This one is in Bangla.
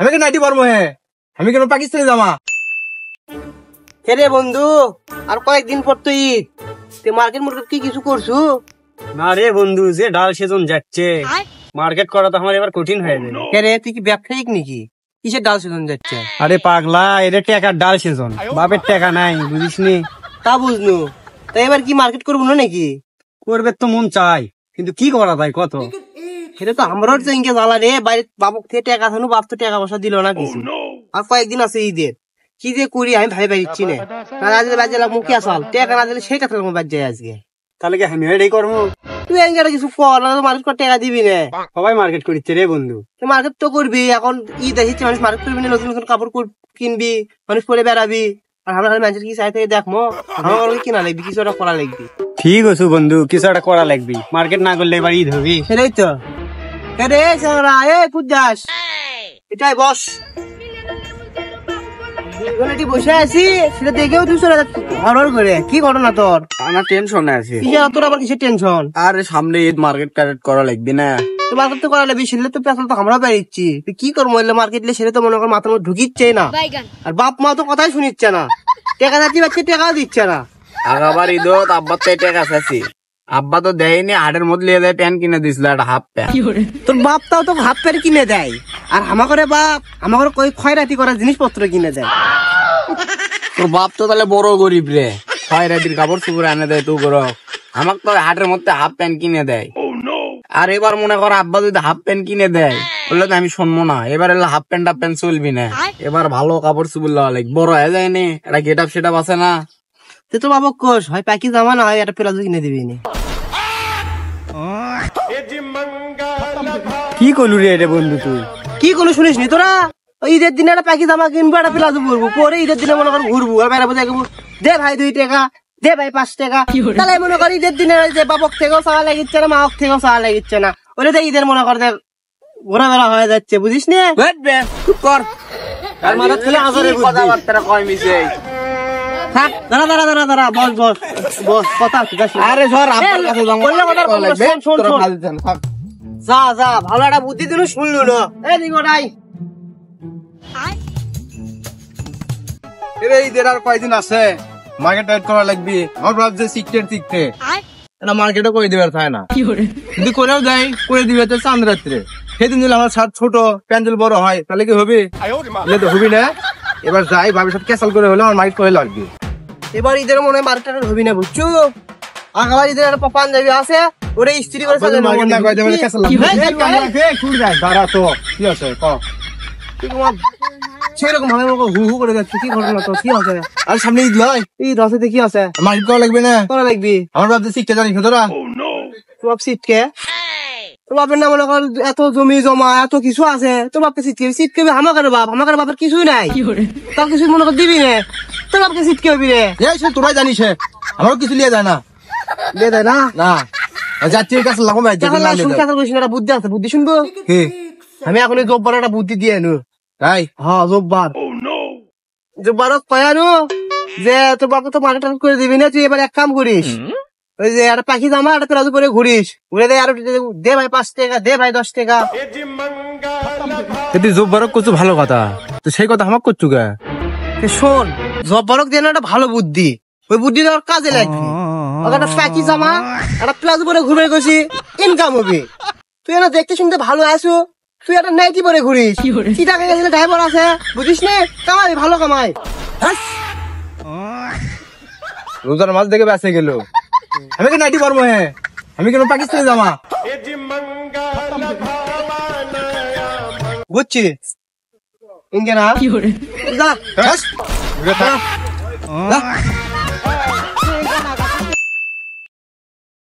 আমি কেন নাইটি পারবো? হ্যাঁ, আমি কেন পাকিস্তানি জামা? রে বন্ধু, আর কয়েকদিন পর তো ঈদ, তুই মার্কেট কি কিছু করছু? না রে বন্ধু, যে ডাল সেজন যাচ্ছে, মার্কেট করা তো আমার এবার কঠিন হয়ে যাবে। রে তুই কি ব্যবসায়িক নাকি? কিসের ডাল সেজন যাচ্ছে? আরে পাগলা, এটা টাকার ডাল সেজন, বাপের টাকা নাই, বুঝিস নি? তা বুঝনু, তা এবার কি মার্কেট করবো না নাকি? করবে তো মন চাই, কিন্তু কি করা যায় কত? সেটা তো আমরাও চেঙ্গে জ্বালা রে, বাইরে বাবুক থেকে টাকা থানু, বাপ তো টাকা পয়সা দিল না কিছু। আর কয়েকদিন আছে ঈদের, কি যে করি আমি ভাই পাইছি না। বাজে মুখে আসাল টাকা না দিলে সেই কথা বাদ যায় আজকে। তাহলে কি আমি এটাই করবো? তুই একটা কিছু কর না, মার্কেট করে টাকা দিবি না। সবাই মার্কেট করিচ্ছে রে বন্ধু। মার্কেট তো করবি, এখন ঈদ আসছে, মানুষ মার্কেট করবি না, নতুন নতুন কাপড় কিনবি, মানুষ পরে বেড়াবি। আর আমরা মানুষের কি চাই থেকে দেখবো, আমার কিনা লাগবি, কিছু একটা করা লাগবি। ঠিক আছে বন্ধু, কিছু একটা করা লাগবি, মার্কেট না করলে এবার ঈদ হবি। সেটাই তো। রে চাংরা, এ কুদ্দাস, এটাই বস। বসে আছি, সেটা দেখেও তুই চলে যাচ্ছিস হরহর করে। কি ঘটনা তোর? আমার টেনশনে আছে। তোর আবার কিসের টেনশন? আরে সামনে ঈদ, মার্কেট করা লাগবে না? তো মার্কেট তো করা লাগবে, সেটা তো পেছাল তো আমরাও বেরিয়েছি। তুই কি করবো মার্কেট সেটা তো মনে কর মাথার মধ্যে ঢুকিচ্ছে না। আর বাপ মা তো কথাই শুনিচ্ছে না, টাকা যাচ্ছি বাচ্চা টাকাও দিচ্ছে না। আগাবার ঈদত আব্বা তো টাকা চাচ্ছি, আব্বা তো দেয়নি, হাটের মধ্যে লিয়ে দেয় প্যান্ট কিনে দিছিল, একটা হাফ প্যান্ট। তোর বাপ তাও তো হাফ প্যান্ট কিনে দেয়, আর আমাকে বাপ আমাকে কই খয়রাতি করার জিনিসপত্র কিনে দেয়। তোর বাপ তো তাহলে বড় গরিব রে, খয়রাতির কাপড় চুপড় এনে দেয় তুই করো, আমাকে তো হাটের মধ্যে হাফ প্যান্ট কিনে দেয়। আর এবার মনে কর আব্বা যদি হাফ প্যান্ট কিনে দেয়, বললে তো আমি শুনবো না। এবার এলে হাফ প্যান্ট চলবি না, এবার ভালো কাপড় চুপড় লওয়া লাগবে, বড় হয়ে যায়নি, এটা গেট আপ সেট আপ আছে না। তুই তো বাবা কোষ হয় পাখি জামা না হয় একটা প্লাজো কিনে দিবি না। কি করলু রে এটা বন্ধু তুই? কি করলো শুনিস নি তোরা? ঈদের দিনে একটা পাখি জামা কিনবো, একটা প্লাজো পরবো, পরে ঈদের দিনে মনে কর ঘুরবো আর বেড়াবো, দেখবো দে ভাই 2 টাকা, দে ভাই 5 টাকা। তাহলে মনে কর ঈদের দিনে যে বাবক থেকেও চাওয়া লাগিচ্ছে না, মাওক থেকেও চাওয়া লাগিচ্ছে না, ওরে তো ঈদের মনে কর ঘোরাফেরা হয়ে যাচ্ছে, বুঝিস নি? কর আর মাথা ছেলে আজারে কথাবার্তা কয় মিশে। থাক, দাঁড়া, বস কথা আছে। আরে সর, আপনার কাছে যা ভালো একটা বুদ্ধি দিল, শুনলু না? এই দিগো নাই ঈদের আর কয়দিন আছে, মার্কেট টাইট করা লাগবে। আমার ভাবছে শিখতে এটা মার্কেটও করে দিবে তাই না, যদি করেও দেয় করে দিবে তো চাঁদ রাত্রে। সেদিন যদি আমার শার্ট ছোট প্যান্ডেল বড় হয় তাহলে কি হবে? তো হবি না। এবার যাই ভাবির সাথে ক্যাসাল করে হলে আমার মার্কেট করে লাগবে। এবার ঈদের মনে হয় মার্কেট হবি না, বুঝছো? আগাবার ঈদের একটা পাঞ্জাবি আছে, ওরে ইস্ত্রি করে ফেলে মার্কেট না করে দেবে ক্যাসাল দাঁড়া তো কি আছে সেরকম ভাবে হু করে যাচ্ছে। কি ঘটনা তো? কি আছে? আর সামনে ঈদ নয়, এই রসেতে কি আছে? মার্কেট করা লাগবে না? করা লাগবি। আমার ভাবছে শিখতে জানিস তোরা? তোর বাপ সিটকে, তোর বাপের না মনে কর এত জমি জমা এত কিছু আছে, তোর বাপকে সিটকে আমাকে বাপের কিছুই নাই, তোর কিছু মনে কর দিবি না, তোর বাপকে সিটকে হবি রে। তোরাই জানিস, আমারও কিছু লিয়ে যায় না, লিয়ে দেয় না না যাচ্ছি কাছে লাগো ভাই। বুদ্ধি আছে, বুদ্ধি শুনবো? আমি এখন জব্বার একটা বুদ্ধি দিয়ে আনু। তাই? হ্যাঁ জব্বার কয়ানু যে তোর বাপকে তো মার্কেট করে দিবি না, তুই এবার এক কাম করিস, ওই যে একটা পাখি জামা একটা প্লাজো করে ঘুরিস, ঘুরে দেয় আর দে ভাই 5 টাকা, দে ভাই 10 টাকা। জব্বারক করছো ভালো কথা, তো সেই কথা আমাকে করছো কে? শোন, জব্বারক দিয়ে একটা ভালো বুদ্ধি, ওই বুদ্ধি দেওয়ার কাজে লাগবে। একটা পাখি জামা একটা প্লাজো করে ঘুরে গেছি, ইনকাম হবে। তুই না দেখতে শুনতে ভালো আছো, তুই একটা নাইটি পরে ঘুরিস, কি টাকা গেলে ড্রাইভার আছে, বুঝিস না? কামাই ভালো কামাই। রোজার মাছ দেখে বেঁচে গেল, আমি কেন নাইটি পারবো? হ্যাঁ, আমি কেন পাকিস্তানি জামা? বুঝছি ইনকে না, যা